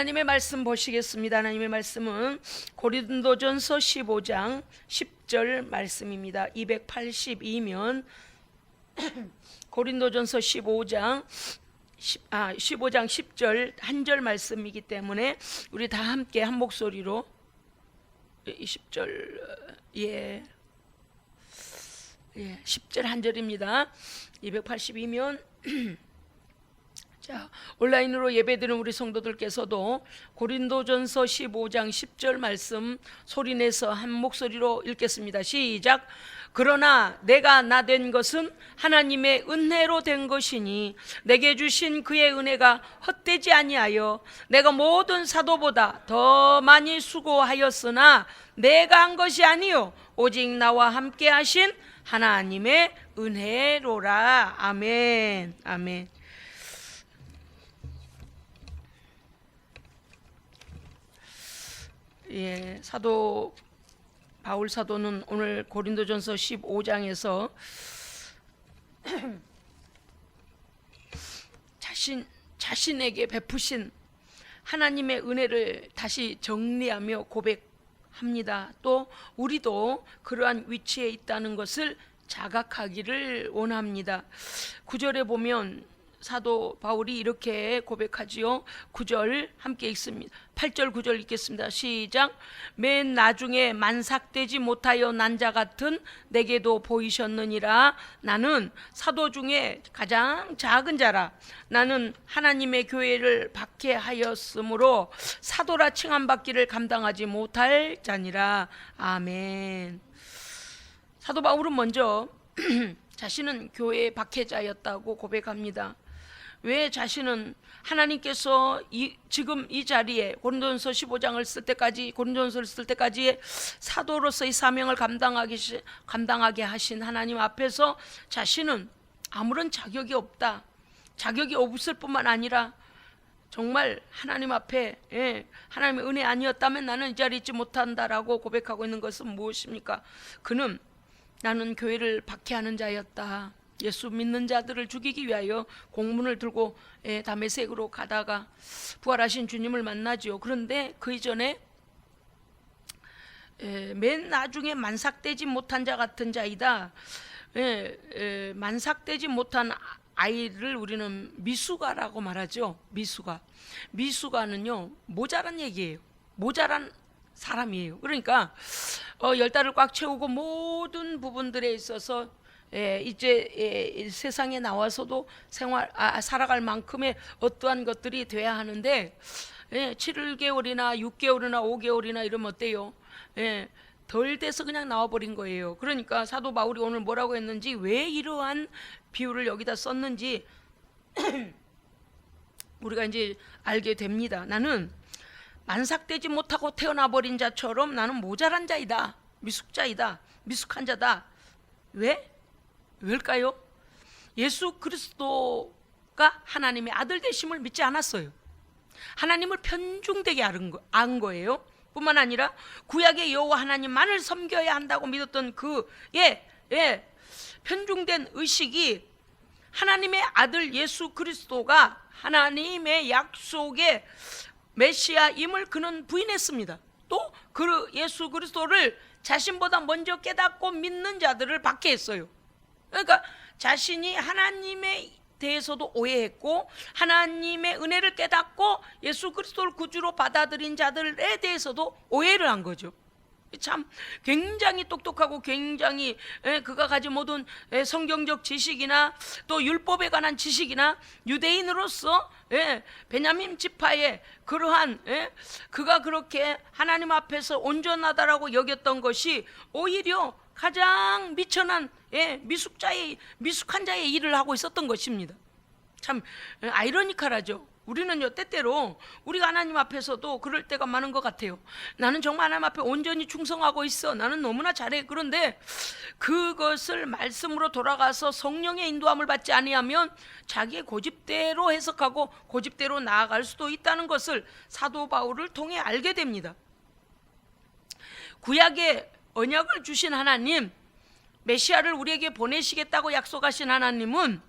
하나님의 말씀 보시겠습니다. 하나님의 말씀은 고린도전서 15장 10절 말씀입니다. 282면 고린도전서 15장 10절 한 절 말씀이기 때문에 우리 다 함께 한 목소리로 10절 10절 한 절입니다. 282면 자, 온라인으로 예배드리는 우리 성도들께서도 고린도전서 15장 10절 말씀 소리내서 한 목소리로 읽겠습니다. 시작. 그러나 내가 나 된 것은 하나님의 은혜로 된 것이니 내게 주신 그의 은혜가 헛되지 아니하여 내가 모든 사도보다 더 많이 수고하였으나 내가 한 것이 아니요 오직 나와 함께 하신 하나님의 은혜로라. 아멘. 아멘. 사도 바울 사도는 오늘 고린도전서 15장에서 자신에게 베푸신 하나님의 은혜를 다시 정리하며 고백합니다. 또 우리도 그러한 위치에 있다는 것을 자각하기를 원합니다. 9절에 보면 사도 바울이 이렇게 고백하지요. 9절 함께 읽습니다. 8절 9절 읽겠습니다. 시작. 맨 나중에 만삭되지 못하여 난 자 같은 내게도 보이셨느니라. 나는 사도 중에 가장 작은 자라. 나는 하나님의 교회를 박해하였으므로 사도라 칭함받기를 감당하지 못할 자니라. 아멘. 사도 바울은 먼저 자신은 교회의 박해자였다고 고백합니다. 왜 자신은 하나님께서 지금 이 자리에 고린도전서 15장을 쓸 때까지 고린도전서를 쓸 때까지의 사도로서의 사명을 감당하게 하신 하나님 앞에서 자신은 아무런 자격이 없다. 자격이 없을 뿐만 아니라 정말 하나님 앞에 하나님의 은혜 아니었다면 나는 이 자리에 있지 못한다라고 고백하고 있는 것은 무엇입니까? 그는 나는 교회를 박해하는 자였다. 예수 믿는 자들을 죽이기 위하여 공문을 들고 다메섹으로 가다가 부활하신 주님을 만나죠. 그런데 그 이전에 맨 나중에 만삭되지 못한 자 같은 자이다. 만삭되지 못한 아이를 우리는 미숙아라고 말하죠. 미숙아는요 모자란 얘기예요. 모자란 사람이에요. 그러니까 10달을 꽉 채우고 모든 부분들에 있어서 이제 세상에 나와서도 살아갈 만큼의 어떠한 것들이 돼야 하는데 7개월이나 6개월이나 5개월이나 이러면 어때요? 덜 돼서 그냥 나와버린 거예요. 그러니까 사도 바울이 오늘 뭐라고 했는지, 왜 이러한 비유를 여기다 썼는지 우리가 이제 알게 됩니다. 나는 만삭되지 못하고 태어나버린 자처럼 나는 모자란 자이다. 미숙자이다. 미숙한 자다. 왜일까요? 예수 그리스도가 하나님의 아들 되심을 믿지 않았어요. 하나님을 편중되게 안 거예요. 뿐만 아니라 구약의 여호와 하나님만을 섬겨야 한다고 믿었던 편중된 의식이 하나님의 아들 예수 그리스도가 하나님의 약속의 메시아임을 그는 부인했습니다. 또 그 예수 그리스도를 자신보다 먼저 깨닫고 믿는 자들을 박해했어요. 그러니까 자신이 하나님에 대해서도 오해했고 하나님의 은혜를 깨닫고 예수 그리스도를 구주로 받아들인 자들에 대해서도 오해를 한 거죠. 참 굉장히 똑똑하고 굉장히 그가 가진 모든 성경적 지식이나 또 율법에 관한 지식이나 유대인으로서 베냐민 지파의 그러한 그가 그렇게 하나님 앞에서 온전하다라고 여겼던 것이 오히려 가장 미천한 미숙한 자의 일을 하고 있었던 것입니다. 참 아이러니컬하죠. 우리는요 때때로 우리가 하나님 앞에서도 그럴 때가 많은 것 같아요. 나는 정말 하나님 앞에 온전히 충성하고 있어. 나는 너무나 잘해. 그런데 그것을 말씀으로 돌아가서 성령의 인도함을 받지 아니하면 자기의 고집대로 해석하고 고집대로 나아갈 수도 있다는 것을 사도 바울을 통해 알게 됩니다. 구약의 언약을 주신 하나님, 메시아를 우리에게 보내시겠다고 약속하신 하나님은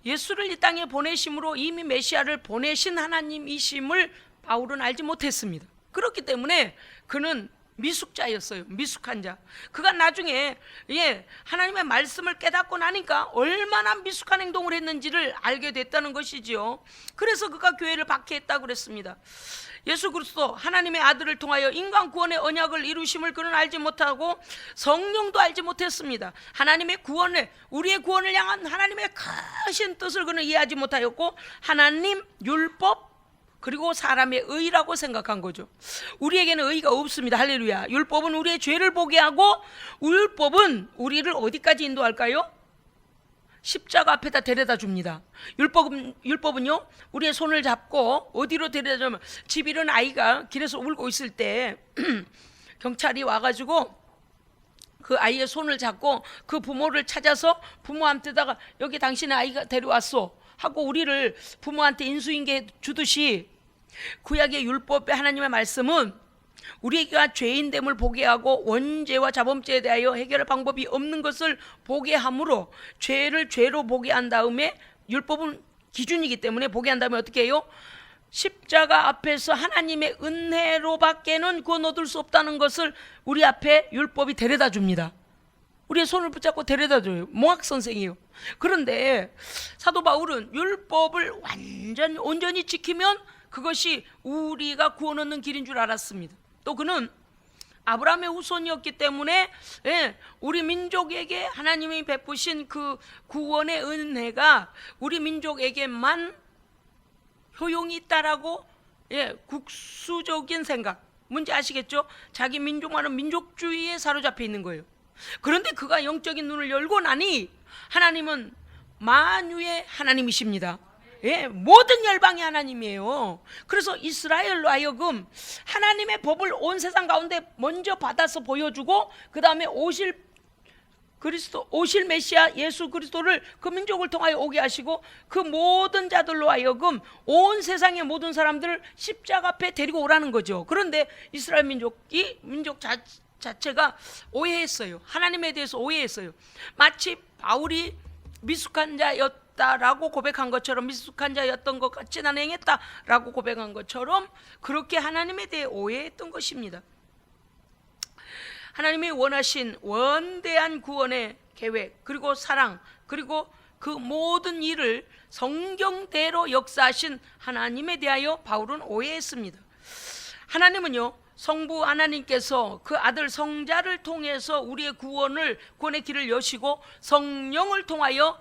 예수를 이 땅에 보내심으로 이미 메시아를 보내신 하나님이심을 바울은 알지 못했습니다. 그렇기 때문에 그는 미숙자였어요. 미숙한 자. 그가 나중에 하나님의 말씀을 깨닫고 나니까 얼마나 미숙한 행동을 했는지를 알게 됐다는 것이지요. 그래서 그가 교회를 박해했다고 그랬습니다. 예수 그리스도 하나님의 아들을 통하여 인간 구원의 언약을 이루심을 그는 알지 못하고 성령도 알지 못했습니다. 하나님의 구원을, 우리의 구원을 향한 하나님의 크신 뜻을 그는 이해하지 못하였고 하나님, 율법, 그리고 사람의 의라고 생각한 거죠. 우리에게는 의가 없습니다. 할렐루야. 율법은 우리의 죄를 보게 하고 율법은 우리를 어디까지 인도할까요? 십자가 앞에다 데려다 줍니다. 율법은요, 우리의 손을 잡고 어디로 데려다 주면, 집 잃은 아이가 길에서 울고 있을 때 경찰이 와가지고 그 아이의 손을 잡고 그 부모를 찾아서 부모한테다가 여기 당신의 아이가 데려왔어 하고 우리를 부모한테 인수인계 주듯이, 구약의 율법의 하나님의 말씀은 우리가 죄인됨을 보게 하고 원죄와 자범죄에 대하여 해결할 방법이 없는 것을 보게 함으로 죄를 죄로 보게 한 다음에, 율법은 기준이기 때문에 보게 한 다음에 어떻게 해요? 십자가 앞에서 하나님의 은혜로 밖에는 구원 얻을 수 없다는 것을 우리 앞에 율법이 데려다 줍니다. 우리의 손을 붙잡고 데려다 줘요. 몽학 선생이에요. 그런데 사도 바울은 율법을 온전히 지키면 그것이 우리가 구원 얻는 길인 줄 알았습니다. 또 그는 아브라함의 후손이었기 때문에 우리 민족에게 하나님이 베푸신 그 구원의 은혜가 우리 민족에게만 효용이 있다라고, 국수적인 생각, 뭔지 아시겠죠? 자기 민족만은 민족주의에 사로잡혀 있는 거예요. 그런데 그가 영적인 눈을 열고 나니 하나님은 만유의 하나님이십니다. 모든 열방의 하나님이에요. 그래서 이스라엘로 하여금 하나님의 법을 온 세상 가운데 먼저 받아서 보여주고, 그 다음에 오실 메시아 예수 그리스도를 그 민족을 통하여 오게 하시고, 그 모든 자들로 하여금 온 세상의 모든 사람들을 십자가 앞에 데리고 오라는 거죠. 그런데 이스라엘 민족 자체가 오해했어요. 하나님에 대해서 오해했어요. 마치 바울이 미숙한 자였다라고 고백한 것처럼, 미숙한 자였던 것 같이 나는 행했다라고 고백한 것처럼 그렇게 하나님에 대해 오해했던 것입니다. 하나님이 원하신 원대한 구원의 계획, 그리고 사랑, 그리고 그 모든 일을 성경대로 역사하신 하나님에 대하여 바울은 오해했습니다. 하나님은요, 성부 하나님께서 그 아들 성자를 통해서 우리의 구원의 길을 여시고, 성령을 통하여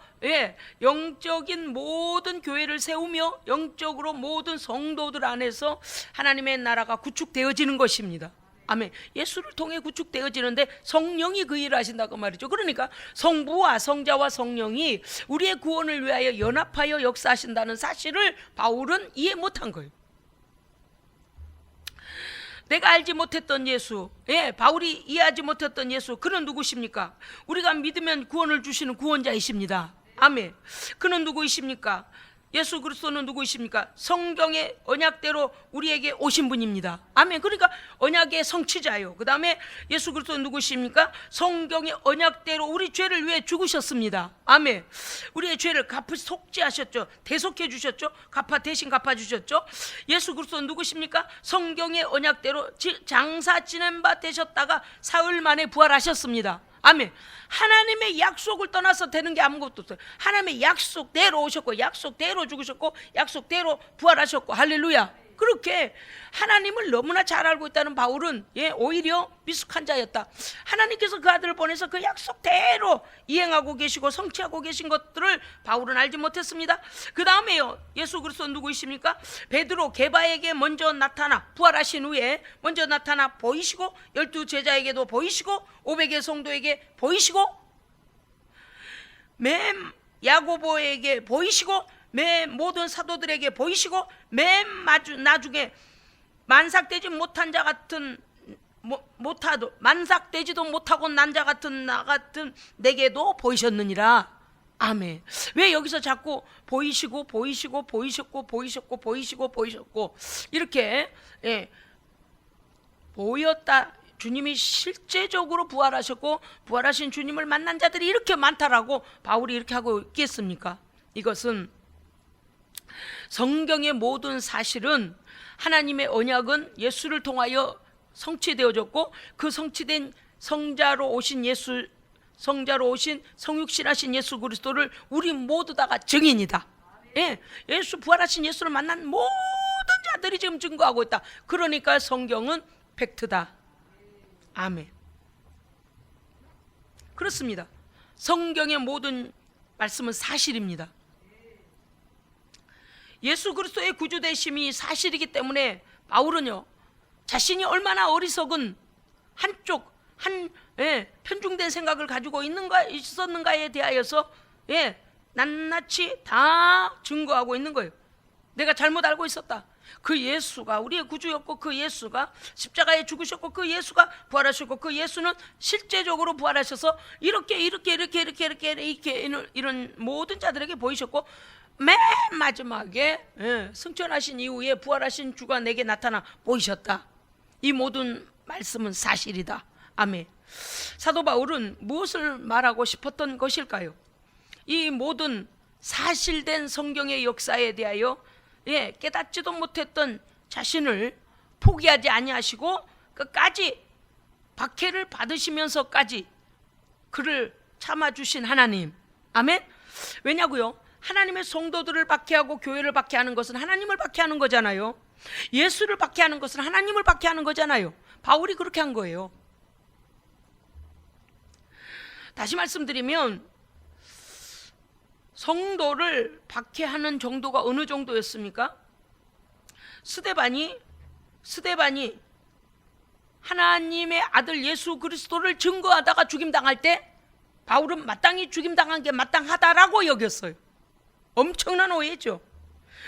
영적인 모든 교회를 세우며 영적으로 모든 성도들 안에서 하나님의 나라가 구축되어지는 것입니다. 아멘. 예수를 통해 구축되어지는데 성령이 그 일을 하신다고 말이죠. 그러니까 성부와 성자와 성령이 우리의 구원을 위하여 연합하여 역사하신다는 사실을 바울은 이해 못한 거예요. 내가 알지 못했던 예수, 바울이 이해하지 못했던 예수, 그는 누구십니까? 우리가 믿으면 구원을 주시는 구원자이십니다. 아멘. 그는 누구이십니까? 예수 그리스도는 누구이십니까? 성경의 언약대로 우리에게 오신 분입니다. 아멘. 그러니까 언약의 성취자예요. 그 다음에 예수 그리스도는 누구이십니까? 성경의 언약대로 우리 죄를 위해 죽으셨습니다. 아멘. 우리의 죄를 속죄하셨죠. 대속해 주셨죠. 대신 갚아주셨죠. 예수 그리스도는 누구십니까? 성경의 언약대로 장사 지낸 바 되셨다가 사흘 만에 부활하셨습니다. 아멘. 하나님의 약속을 떠나서 되는 게 아무것도 없어요. 하나님의 약속대로 오셨고, 약속대로 죽으셨고, 약속대로 부활하셨고, 할렐루야. 그렇게 하나님을 너무나 잘 알고 있다는 바울은 오히려 미숙한 자였다. 하나님께서 그 아들을 보내서 그 약속대로 이행하고 계시고 성취하고 계신 것들을 바울은 알지 못했습니다. 그 다음에요, 예수 그리스도는 누구이십니까? 베드로 게바에게 먼저 나타나, 부활하신 후에 먼저 나타나 보이시고, 12 제자에게도 보이시고, 500의 성도에게 보이시고, 맨 야고보에게 보이시고, 맨 모든 사도들에게 보이시고, 맨 나중에 만삭되지 못한 자 같은, 만삭되지도 못하고 난 자 같은 나 같은 내게도 보이셨느니라. 아멘. 왜 여기서 자꾸 보이시고 이렇게 보였다, 주님이 실제적으로 부활하셨고 부활하신 주님을 만난 자들이 이렇게 많다라고 바울이 이렇게 하고 있겠습니까? 이것은 성경의 모든 사실은 하나님의 언약은 예수를 통하여 성취되어졌고, 그 성취된 성자로 오신 성육신하신 예수 그리스도를 우리 모두 다가 증인이다. 예, 예수 부활하신 예수를 만난 모든 자들이 지금 증거하고 있다. 그러니까 성경은 팩트다. 아멘. 그렇습니다. 성경의 모든 말씀은 사실입니다. 예수 그리스도의 구주되심이 사실이기 때문에 바울은요, 자신이 얼마나 어리석은 편중된 생각을 가지고 있었는가에 대하여서 낱낱이 다 증거하고 있는 거예요. 내가 잘못 알고 있었다. 그 예수가 우리의 구주였고, 그 예수가 십자가에 죽으셨고, 그 예수가 부활하셨고, 그 예수는 실제적으로 부활하셔서 이렇게 이런 모든 자들에게 보이셨고, 맨 마지막에 승천하신 이후에 부활하신 주가 내게 나타나 보이셨다. 이 모든 말씀은 사실이다. 아멘. 사도 바울은 무엇을 말하고 싶었던 것일까요? 이 모든 사실된 성경의 역사에 대하여 깨닫지도 못했던 자신을 포기하지 아니하시고 끝까지 박해를 받으시면서까지 그를 참아주신 하나님. 아멘. 왜냐고요? 하나님의 성도들을 박해하고 교회를 박해하는 것은 하나님을 박해하는 거잖아요. 예수를 박해하는 것은 하나님을 박해하는 거잖아요. 바울이 그렇게 한 거예요. 다시 말씀드리면 성도를 박해하는 정도가 어느 정도였습니까? 스데반이 하나님의 아들 예수 그리스도를 증거하다가 죽임당할 때 바울은 마땅히 죽임당한 게 마땅하다라고 여겼어요. 엄청난 오해죠.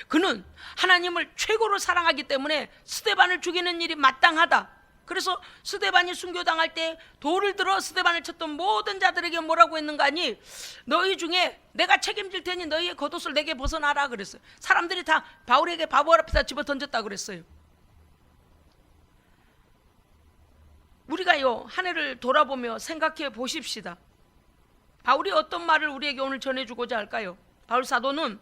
그는 하나님을 최고로 사랑하기 때문에 스데반을 죽이는 일이 마땅하다. 그래서 스데반이 순교당할 때 돌을 들어 스데반을 쳤던 모든 자들에게 뭐라고 했는가 하니, 너희 중에 내가 책임질 테니 너희의 겉옷을 내게 벗어나라 그랬어요. 사람들이 다 바울에게 바보 앞에다 집어 던졌다 그랬어요. 우리가요, 한 해를 돌아보며 생각해 보십시다. 바울이 어떤 말을 우리에게 오늘 전해주고자 할까요? 바울 사도는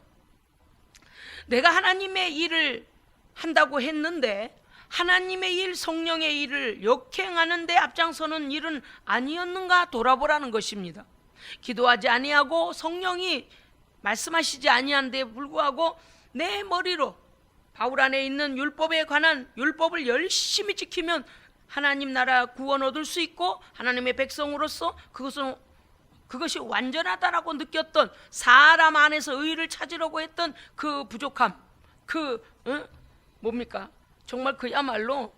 내가 하나님의 일을 한다고 했는데 하나님의 일, 성령의 일을 역행하는 데 앞장서는 일은 아니었는가 돌아보라는 것입니다. 기도하지 아니하고 성령이 말씀하시지 아니한 데 불구하고 내 머리로 바울 안에 있는 율법에 관한 율법을 열심히 지키면 하나님 나라 구원 얻을 수 있고 하나님의 백성으로서 그것이 완전하다라고 느꼈던, 사람 안에서 의의를 찾으려고 했던 그 부족함, 뭡니까? 정말 그야말로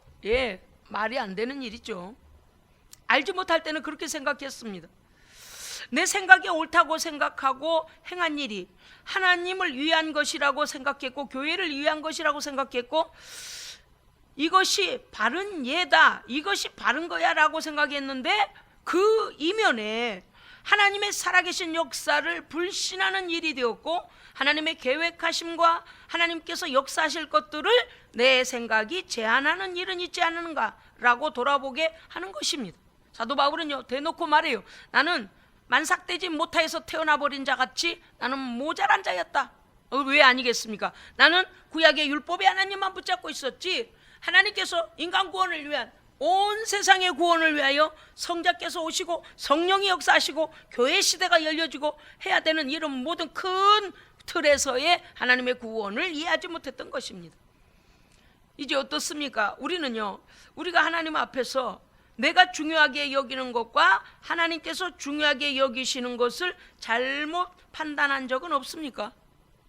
말이 안 되는 일이죠. 알지 못할 때는 그렇게 생각했습니다. 내 생각이 옳다고 생각하고 행한 일이 하나님을 위한 것이라고 생각했고, 교회를 위한 것이라고 생각했고, 이것이 바른 예다, 이것이 바른 거야 라고 생각했는데, 그 이면에 하나님의 살아계신 역사를 불신하는 일이 되었고, 하나님의 계획하심과 하나님께서 역사하실 것들을 내 생각이 제한하는 일은 있지 않은가 라고 돌아보게 하는 것입니다. 사도 바울은요, 대놓고 말해요. 나는 만삭되지 못하여서 태어나버린 자같이 나는 모자란 자였다. 왜 아니겠습니까? 나는 구약의 율법의 하나님만 붙잡고 있었지, 하나님께서 인간 구원을 위한, 온 세상의 구원을 위하여 성자께서 오시고 성령이 역사하시고 교회 시대가 열려지고 해야 되는 이런 모든 큰 틀에서의 하나님의 구원을 이해하지 못했던 것입니다. 이제 어떻습니까? 우리는요, 우리가 하나님 앞에서 내가 중요하게 여기는 것과 하나님께서 중요하게 여기시는 것을 잘못 판단한 적은 없습니까?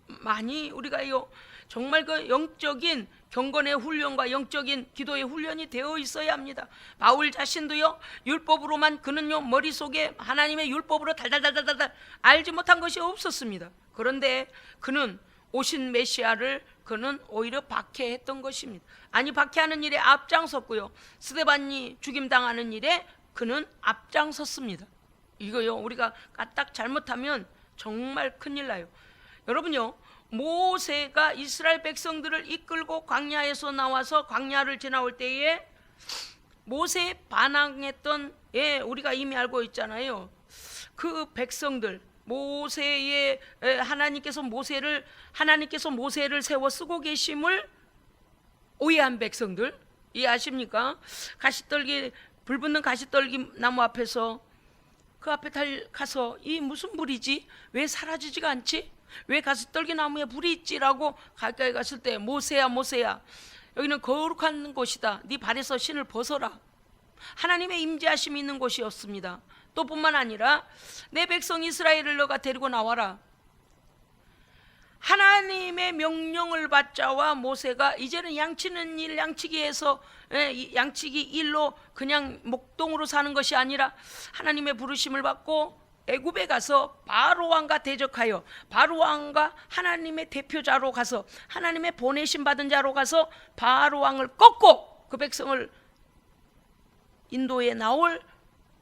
많이 우리가요, 정말 그 영적인 경건의 훈련과 영적인 기도의 훈련이 되어 있어야 합니다. 바울 자신도요, 율법으로만, 그는요 머릿속에 하나님의 율법으로 달달달달달 알지 못한 것이 없었습니다. 그런데 그는 오신 메시아를 그는 오히려 박해했던 것입니다. 아니, 박해하는 일에 앞장섰고요, 스데반이 죽임당하는 일에 그는 앞장섰습니다. 이거요, 우리가 까딱 잘못하면 정말 큰일 나요. 여러분요, 모세가 이스라엘 백성들을 이끌고 광야에서 나와서 광야를 지나올 때에 모세에 반항했던, 우리가 이미 알고 있잖아요. 그 백성들, 모세의 하나님께서 모세를 세워 쓰고 계심을 오해한 백성들 이해하십니까? 불 붙는 가시떨기 나무 앞에서 그 앞에 가서 이 무슨 불이지? 왜 사라지지가 않지? 왜 가시떨기 나무에 불이 있지라고 가까이 갔을 때 모세야 여기는 거룩한 곳이다. 네 발에서 신을 벗어라. 하나님의 임재하심이 있는 곳이었습니다. 또 뿐만 아니라 내 백성 이스라엘을 너가 데리고 나와라. 하나님의 명령을 받자와 모세가 이제는 양치는 일 양치기에서 양치기 일로 그냥 목동으로 사는 것이 아니라 하나님의 부르심을 받고 애굽에 가서 바로 왕과 대적하여 바로 왕과 하나님의 대표자로 가서 하나님의 보내심 받은 자로 가서 바로 왕을 꺾고 그 백성을 인도에 나올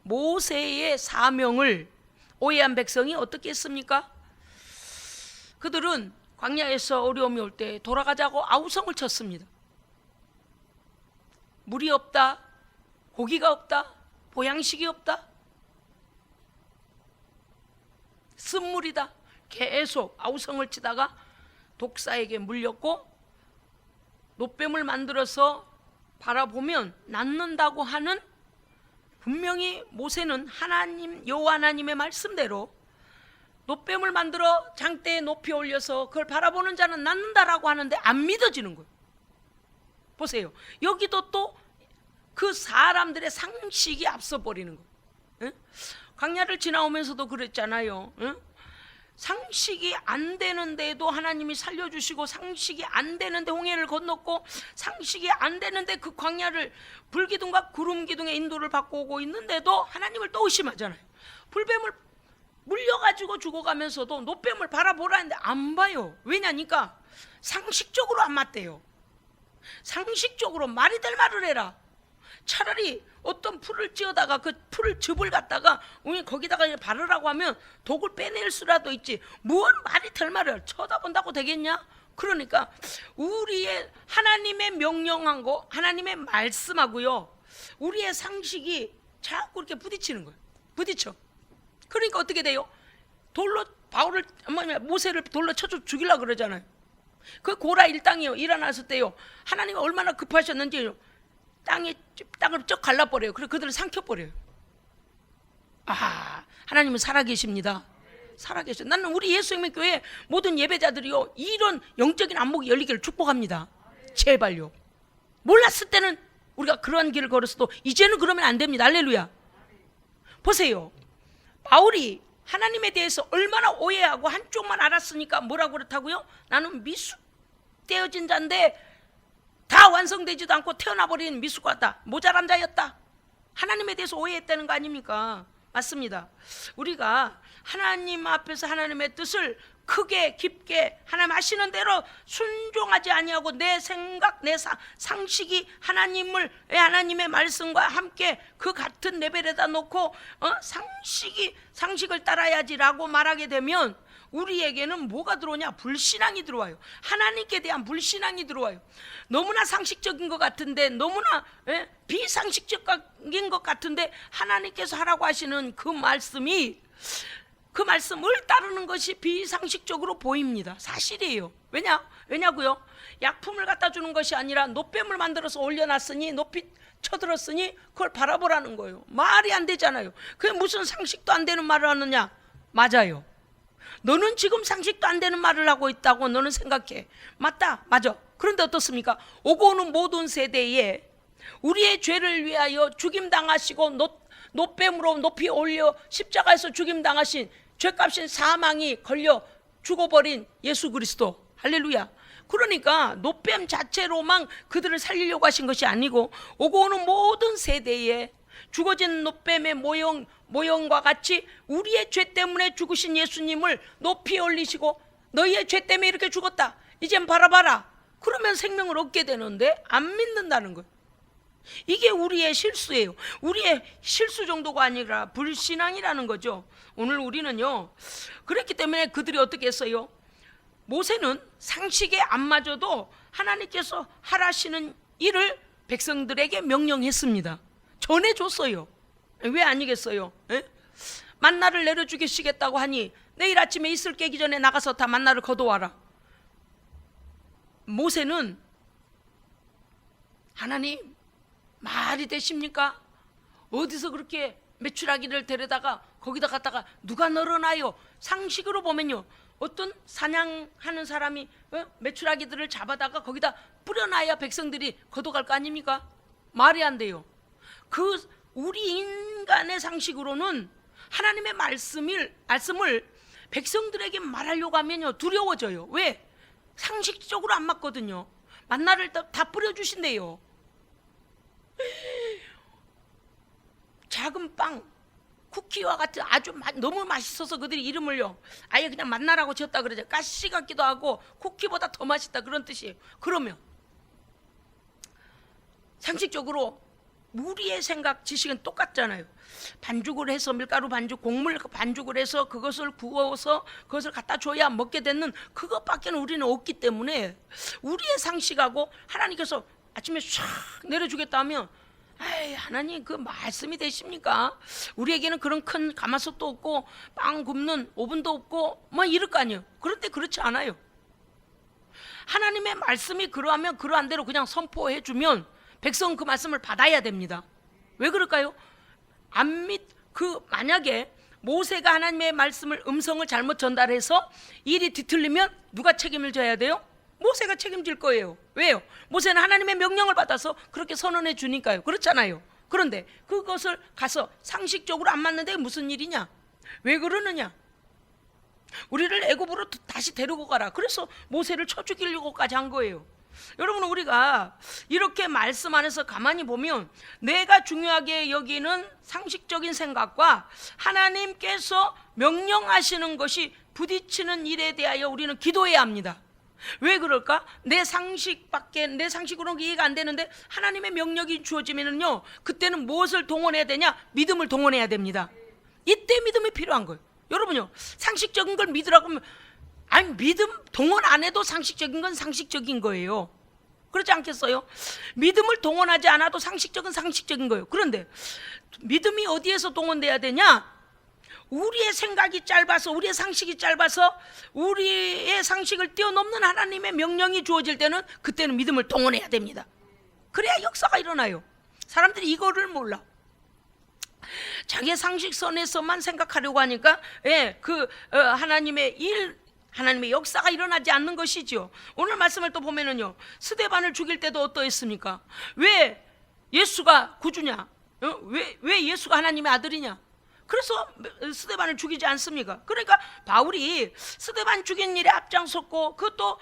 모세의 사명을 오해한 백성이 어떻게 했습니까? 그들은 광야에서 어려움이 올 때 돌아가자고 아우성을 쳤습니다. 물이 없다, 고기가 없다, 보양식이 없다, 쓴물이다. 계속 아우성을 치다가 독사에게 물렸고 노뱀을 만들어서 바라보면 낫는다고 하는, 분명히 모세는 하나님 여호와 하나님의 말씀대로 노뱀을 만들어 장대에 높이 올려서 그걸 바라보는 자는 낫는다라고 하는데 안 믿어지는 거예요. 보세요. 여기도 또 그 사람들의 상식이 앞서 버리는 거예요. 응? 광야를 지나오면서도 그랬잖아요. 응? 상식이 안 되는데도 하나님이 살려주시고, 상식이 안 되는데 홍해를 건넜고, 상식이 안 되는데 그 광야를 불기둥과 구름기둥의 인도를 받고 오고 있는데도 하나님을 또 의심하잖아요. 불뱀을 물려가지고 죽어가면서도 노뱀을 바라보라 했는데 안 봐요. 왜냐니까 상식적으로 안 맞대요. 상식적으로 말이 될 말을 해라. 차라리 어떤 풀을 찧어다가 그 풀을 즙을 갖다가 거기다가 바르라고 하면 독을 빼낼 수라도 있지, 뭔 말이 될 말을 쳐다본다고 되겠냐? 그러니까 우리의 하나님의 명령한 거, 하나님의 말씀하고요, 우리의 상식이 자꾸 이렇게 부딪히는 거예요. 부딪혀. 그러니까 어떻게 돼요? 모세를 돌로 쳐 죽이려고 그러잖아요. 그 고라 일당이요, 일어났을 때요, 하나님이 얼마나 급하셨는지 땅을 쩍 갈라버려요. 그래서 그들을 삼켜버려요. 하나님은 살아계십니다. 살아계셔. 나는 우리 예수님의 교회 모든 예배자들이요, 이런 영적인 안목이 열리기를 축복합니다. 제발요. 몰랐을 때는 우리가 그런 길을 걸었어도 이제는 그러면 안 됩니다. 할렐루야. 보세요. 바울이 하나님에 대해서 얼마나 오해하고 한쪽만 알았으니까 뭐라고 그렇다고요? 나는 미숙되어진 자인데 다 완성되지도 않고 태어나버린 미숙 같다, 모자란 자였다. 하나님에 대해서 오해했다는 거 아닙니까? 맞습니다. 우리가 하나님 앞에서 하나님의 뜻을 크게 깊게 하나님 하시는 대로 순종하지 아니하고 내 생각, 내 상식이 하나님의 말씀과 함께 그 같은 레벨에다 놓고 상식을 따라야지라고 말하게 되면 우리에게는 뭐가 들어오냐? 불신앙이 들어와요. 하나님께 대한 불신앙이 들어와요. 너무나 상식적인 것 같은데, 너무나 비상식적인 것 같은데 하나님께서 하라고 하시는 그 말씀을 따르는 것이 비상식적으로 보입니다. 사실이에요. 왜냐고요? 약품을 갖다 주는 것이 아니라 노뱀을 만들어서 올려놨으니, 높이 쳐들었으니 그걸 바라보라는 거예요. 말이 안 되잖아요. 그게 무슨 상식도 안 되는 말을 하느냐? 맞아요. 너는 지금 상식도 안 되는 말을 하고 있다고 너는 생각해. 맞다, 맞아. 그런데 어떻습니까? 오고 오는 모든 세대에 우리의 죄를 위하여 죽임당하시고 노뱀으로 높이 올려 십자가에서 죽임당하신, 죄값인 사망이 걸려 죽어버린 예수 그리스도. 할렐루야. 그러니까 노뱀 자체로만 그들을 살리려고 하신 것이 아니고, 오고 오는 모든 세대에 죽어진 노뱀의 모형과 같이 우리의 죄 때문에 죽으신 예수님을 높이 올리시고, 너희의 죄 때문에 이렇게 죽었다, 이젠 바라봐라. 그러면 생명을 얻게 되는데 안 믿는다는 거예요. 이게 우리의 실수예요. 우리의 실수 정도가 아니라 불신앙이라는 거죠. 오늘 우리는요, 그렇기 때문에 그들이 어떻게 했어요? 모세는 상식에 안 맞아도 하나님께서 하라시는 일을 백성들에게 명령했습니다. 전해줬어요. 왜 아니겠어요? 만나를 내려주시겠다고 하니 내일 아침에 이슬 깨기 전에 나가서 다 만나를 거둬와라. 모세는 하나님 말이 되십니까? 어디서 그렇게 메추라기를 데려다가 거기다 갖다가 누가 널어놔요? 상식으로 보면요, 어떤 사냥하는 사람이 메추라기들을 잡아다가 거기다 뿌려놔야 백성들이 걷어갈 거 아닙니까? 말이 안 돼요. 그 우리 인간의 상식으로는 하나님의 말씀을 백성들에게 말하려고 하면요 두려워져요. 왜? 상식적으로 안 맞거든요. 만나를 다 뿌려주신대요. 작은 빵, 쿠키와 같은 아주 너무 맛있어서 그들이 이름을요 아예 그냥 만나라고 지었다 그러죠. 가시 같기도 하고 쿠키보다 더 맛있다 그런 뜻이에요. 그러면 상식적으로 우리의 생각, 지식은 똑같잖아요. 반죽을 해서 밀가루 반죽, 곡물 반죽을 해서 그것을 구워서 그것을 갖다 줘야 먹게 되는 그것밖에는 우리는 없기 때문에 우리의 상식하고 하나님께서 아침에 쫙 내려주겠다 하면 아이, 하나님 그 말씀이 되십니까? 우리에게는 그런 큰 가마솥도 없고 빵 굽는 오븐도 없고 뭐 이럴 거 아니에요. 그런데 그렇지 않아요. 하나님의 말씀이 그러하면 그러한 대로 그냥 선포해 주면 백성은 그 말씀을 받아야 됩니다. 왜 그럴까요? 만약에 모세가 하나님의 말씀을 음성을 잘못 전달해서 일이 뒤틀리면 누가 책임을 져야 돼요? 모세가 책임질 거예요. 왜요? 모세는 하나님의 명령을 받아서 그렇게 선언해 주니까요. 그렇잖아요. 그런데 그것을 가서 상식적으로 안 맞는데 무슨 일이냐? 왜 그러느냐? 우리를 애굽으로 다시 데리고 가라. 그래서 모세를 쳐 죽이려고까지 한 거예요. 여러분, 우리가 이렇게 말씀 안에서 가만히 보면 내가 중요하게 여기는 상식적인 생각과 하나님께서 명령하시는 것이 부딪히는 일에 대하여 우리는 기도해야 합니다. 왜 그럴까? 내 상식으로는 이해가 안 되는데 하나님의 명령이 주어지면요 그때는 무엇을 동원해야 되냐? 믿음을 동원해야 됩니다. 이때 믿음이 필요한 거예요. 여러분요, 상식적인 걸 믿으라고 하면 아니, 믿음 동원 안 해도 상식적인 건 상식적인 거예요. 그렇지 않겠어요? 믿음을 동원하지 않아도 상식적인 거예요. 그런데 믿음이 어디에서 동원돼야 되냐? 우리의 생각이 짧아서, 우리의 상식이 짧아서 우리의 상식을 뛰어넘는 하나님의 명령이 주어질 때는 그때는 믿음을 동원해야 됩니다. 그래야 역사가 일어나요. 사람들이 이거를 몰라. 자기의 상식선에서만 생각하려고 하니까 하나님의 역사가 일어나지 않는 것이죠. 오늘 말씀을 또 보면은요, 스데반을 죽일 때도 어떠했습니까? 왜 예수가 구주냐? 왜 예수가 하나님의 아들이냐? 그래서 스데반을 죽이지 않습니까? 그러니까 바울이 스데반 죽인 일에 앞장섰고 그것도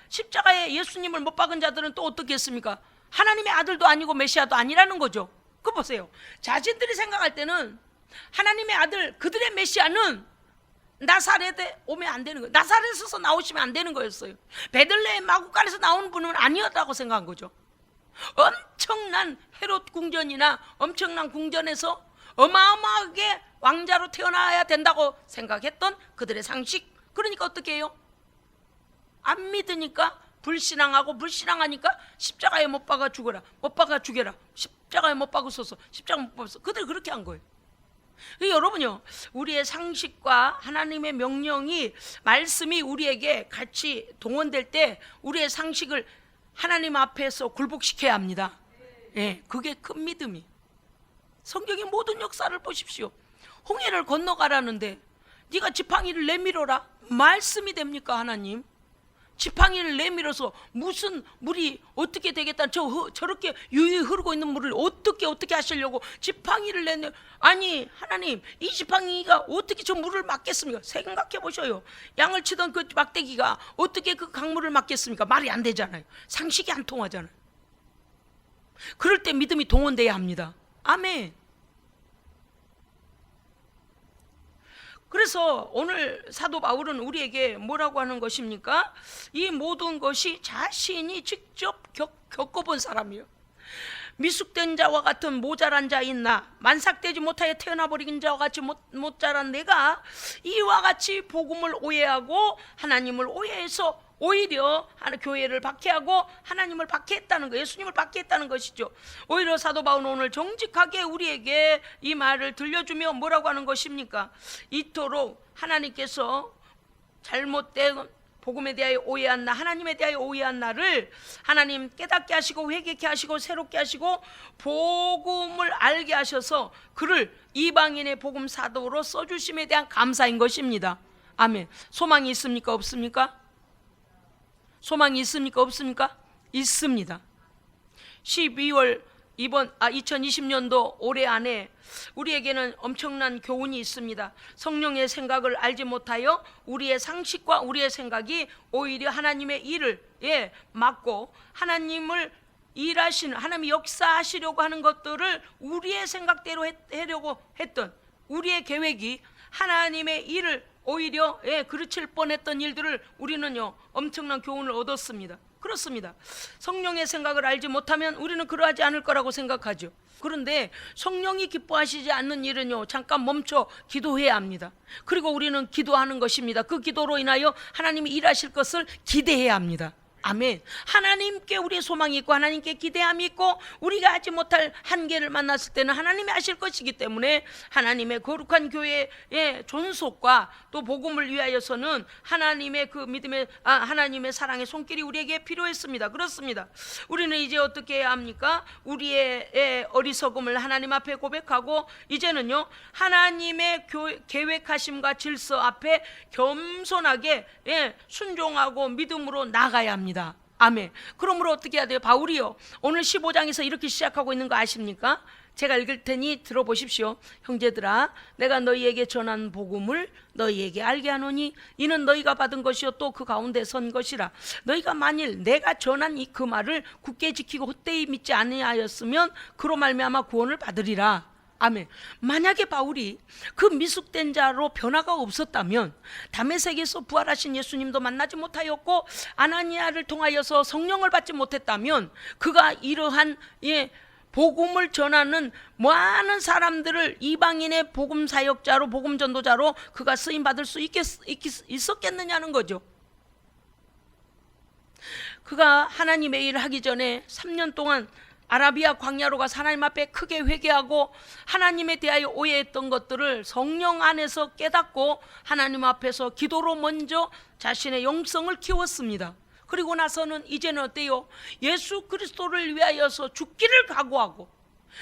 십자가에 예수님을 못 박은 자들은 또 어떻게 했습니까? 하나님의 아들도 아니고 메시아도 아니라는 거죠. 그거 보세요. 자신들이 생각할 때는 하나님의 아들, 그들의 메시아는 나사렛에 오면 안 되는 거예요. 나사렛에서 나오시면 안 되는 거였어요. 베들레헴 마구간에서 나오는 분은 아니었다고 생각한 거죠. 엄청난 헤롯 궁전이나 엄청난 궁전에서 어마어마하게 왕자로 태어나야 된다고 생각했던 그들의 상식. 그러니까 어떻게 해요? 안 믿으니까 불신앙하니까 십자가에 못 박아 죽어라, 못 박아 죽여라, 십자가에 못 박으소서, 십자가 못 박으소서. 그들이 그렇게 한 거예요. 여러분요, 우리의 상식과 하나님의 명령이, 말씀이 우리에게 같이 동원될 때 우리의 상식을 하나님 앞에서 굴복시켜야 합니다. 그게 큰 믿음이. 성경의 모든 역사를 보십시오. 홍해를 건너가라는데 네가 지팡이를 내밀어라. 말씀이 됩니까? 하나님 지팡이를 내밀어서 무슨 물이 어떻게 되겠다, 저렇게 유유히 흐르고 있는 물을 어떻게 하시려고 지팡이를 내밀. 아니 하나님, 이 지팡이가 어떻게 저 물을 막겠습니까? 생각해 보셔요. 양을 치던 그 막대기가 어떻게 그 강물을 막겠습니까? 말이 안 되잖아요. 상식이 안 통하잖아요. 그럴 때 믿음이 동원돼야 합니다. 아멘. 그래서 오늘 사도 바울은 우리에게 뭐라고 하는 것입니까? 이 모든 것이 자신이 직접 겪어본 사람이에요. 미숙된 자와 같은 모자란 자인 나, 만삭되지 못하여 태어나버린 자와 같이 못 자란 내가 이와 같이 복음을 오해하고 하나님을 오해해서 오히려 교회를 박해하고 하나님을 박해했다는 거, 예수님을 박해했다는 것이죠. 오히려 사도 바울은 오늘 정직하게 우리에게 이 말을 들려주며 뭐라고 하는 것입니까? 이토록 하나님께서 잘못된 복음에 대하여 오해한 나, 하나님에 대하여 오해한 나를 하나님 깨닫게 하시고 회개케 하시고 새롭게 하시고 복음을 알게 하셔서 그를 이방인의 복음 사도로 써주심에 대한 감사인 것입니다. 아멘. 소망이 있습니까? 없습니까? 소망이 있습니까? 없습니까? 있습니다. 12월 2020년도 올해 안에 우리에게는 엄청난 교훈이 있습니다. 성령의 생각을 알지 못하여 우리의 상식과 우리의 생각이 오히려 하나님의 일을 막고 하나님을 일하시는, 하나님이 역사하시려고 하는 것들을 우리의 생각대로 하려고 했던 우리의 계획이 하나님의 일을 오히려 그르칠 뻔했던 일들을 우리는요 엄청난 교훈을 얻었습니다. 그렇습니다. 성령의 생각을 알지 못하면 우리는 그러하지 않을 거라고 생각하죠. 그런데 성령이 기뻐하시지 않는 일은요 잠깐 멈춰 기도해야 합니다. 그리고 우리는 기도하는 것입니다. 그 기도로 인하여 하나님이 일하실 것을 기대해야 합니다. 아멘. 하나님께 우리의 소망이 있고 하나님께 기대함이 있고 우리가 하지 못할 한계를 만났을 때는 하나님이 하실 것이기 때문에 하나님의 거룩한 교회의 존속과 또 복음을 위하여서는 하나님의 그 믿음의 하나님의 사랑의 손길이 우리에게 필요했습니다. 그렇습니다. 우리는 이제 어떻게 해야 합니까? 우리의 어리석음을 하나님 앞에 고백하고 이제는요 하나님의 계획하심과 질서 앞에 겸손하게 순종하고 믿음으로 나가야 합니다. 아멘. 그러므로 어떻게 해야 돼요? 바울이요 오늘 15장에서 이렇게 시작하고 있는 거 아십니까? 제가 읽을 테니 들어보십시오. 형제들아, 내가 너희에게 전한 복음을 너희에게 알게 하노니 이는 너희가 받은 것이요 또 그 가운데 선 것이라. 너희가 만일 내가 전한 그 말을 굳게 지키고 헛되이 믿지 아니하였으면 그로 말미암아 구원을 받으리라. 아멘. 만약에 바울이 그 미숙된 자로 변화가 없었다면 다메섹에서 부활하신 예수님도 만나지 못하였고 아나니아를 통하여서 성령을 받지 못했다면 그가 이러한 복음을 전하는 많은 사람들을 이방인의 복음 사역자로 복음 전도자로 그가 쓰임 받을 수 있었겠느냐는 거죠. 그가 하나님의 일을 하기 전에 3년 동안 아라비아 광야로 가서 하나님 앞에 크게 회개하고 하나님에 대하여 오해했던 것들을 성령 안에서 깨닫고 하나님 앞에서 기도로 먼저 자신의 영성을 키웠습니다. 그리고 나서는 이제는 어때요? 예수 그리스도를 위하여서 죽기를 각오하고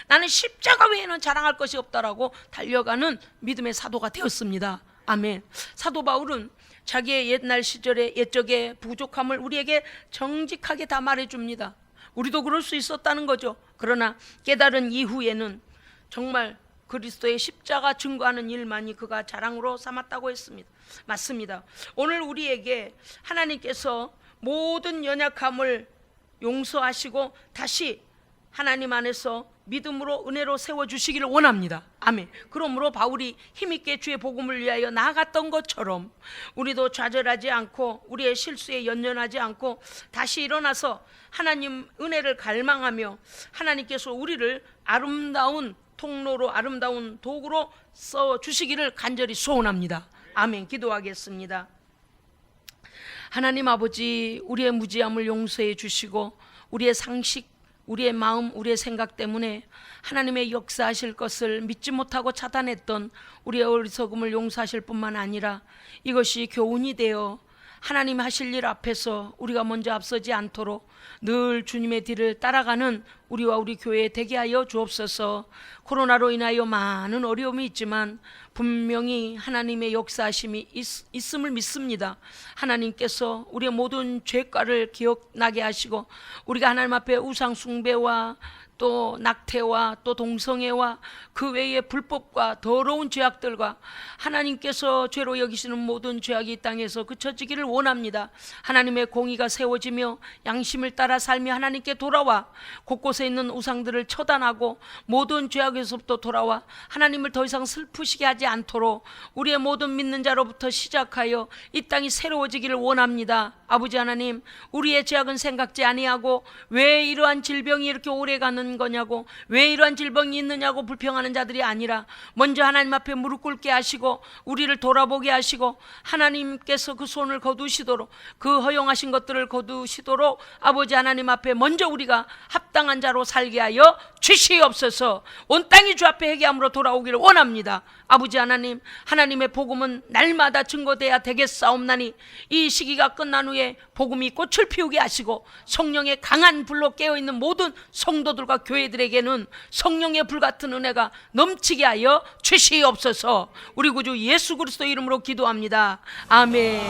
나는 십자가 외에는 자랑할 것이 없다라고 달려가는 믿음의 사도가 되었습니다. 아멘. 사도 바울은 자기의 옛날 시절의 옛적의 부족함을 우리에게 정직하게 다 말해줍니다. 우리도 그럴 수 있었다는 거죠. 그러나 깨달은 이후에는 정말 그리스도의 십자가 증거하는 일만이 그가 자랑으로 삼았다고 했습니다. 맞습니다. 오늘 우리에게 하나님께서 모든 연약함을 용서하시고 다시 하나님 안에서 믿음으로 은혜로 세워주시기를 원합니다. 아멘. 그러므로 바울이 힘있게 주의 복음을 위하여 나아갔던 것처럼 우리도 좌절하지 않고 우리의 실수에 연연하지 않고 다시 일어나서 하나님 은혜를 갈망하며 하나님께서 우리를 아름다운 통로로 아름다운 도구로 써주시기를 간절히 소원합니다. 아멘. 기도하겠습니다. 하나님 아버지, 우리의 무지함을 용서해 주시고 우리의 상식, 우리의 마음, 우리의 생각 때문에 하나님의 역사하실 것을 믿지 못하고 차단했던 우리의 어리석음을 용서하실 뿐만 아니라 이것이 교훈이 되어 하나님 하실 일 앞에서 우리가 먼저 앞서지 않도록 늘 주님의 뒤를 따라가는 우리와 우리 교회에 되게 하여 주옵소서. 코로나로 인하여 많은 어려움이 있지만 분명히 하나님의 역사하심이 있음을 믿습니다. 하나님께서 우리의 모든 죄가를 기억나게 하시고 우리가 하나님 앞에 우상 숭배와 또 낙태와 또 동성애와 그 외의 불법과 더러운 죄악들과 하나님께서 죄로 여기시는 모든 죄악이 이 땅에서 그쳐지기를 원합니다. 하나님의 공의가 세워지며 양심을 따라 삶이 하나님께 돌아와 곳곳에 있는 우상들을 처단하고 모든 죄악에서부터 돌아와 하나님을 더 이상 슬프시게 하지 않도록 우리의 모든 믿는 자로부터 시작하여 이 땅이 새로워지기를 원합니다. 아버지 하나님, 우리의 죄악은 생각지 아니하고 왜 이러한 질병이 이렇게 오래 갔는지 이러한 거냐고, 왜 이러한 질병이 있느냐고 불평하는 자들이 아니라 먼저 하나님 앞에 무릎 꿇게 하시고 우리를 돌아보게 하시고 하나님께서 그 손을 거두시도록, 그 허용하신 것들을 거두시도록 아버지 하나님 앞에 먼저 우리가 합당한 자로 살게 하여 주시옵소서. 온 땅이 주 앞에 회개함으로 돌아오기를 원합니다. 아버지 하나님, 하나님의 복음은 날마다 증거돼야 되겠사옵나니 이 시기가 끝난 후에 복음이 꽃을 피우게 하시고 성령의 강한 불로 깨어있는 모든 성도들과 교회들에게는 성령의 불같은 은혜가 넘치게 하여 주시옵소서. 우리 구주 예수 그리스도 이름으로 기도합니다. 아멘.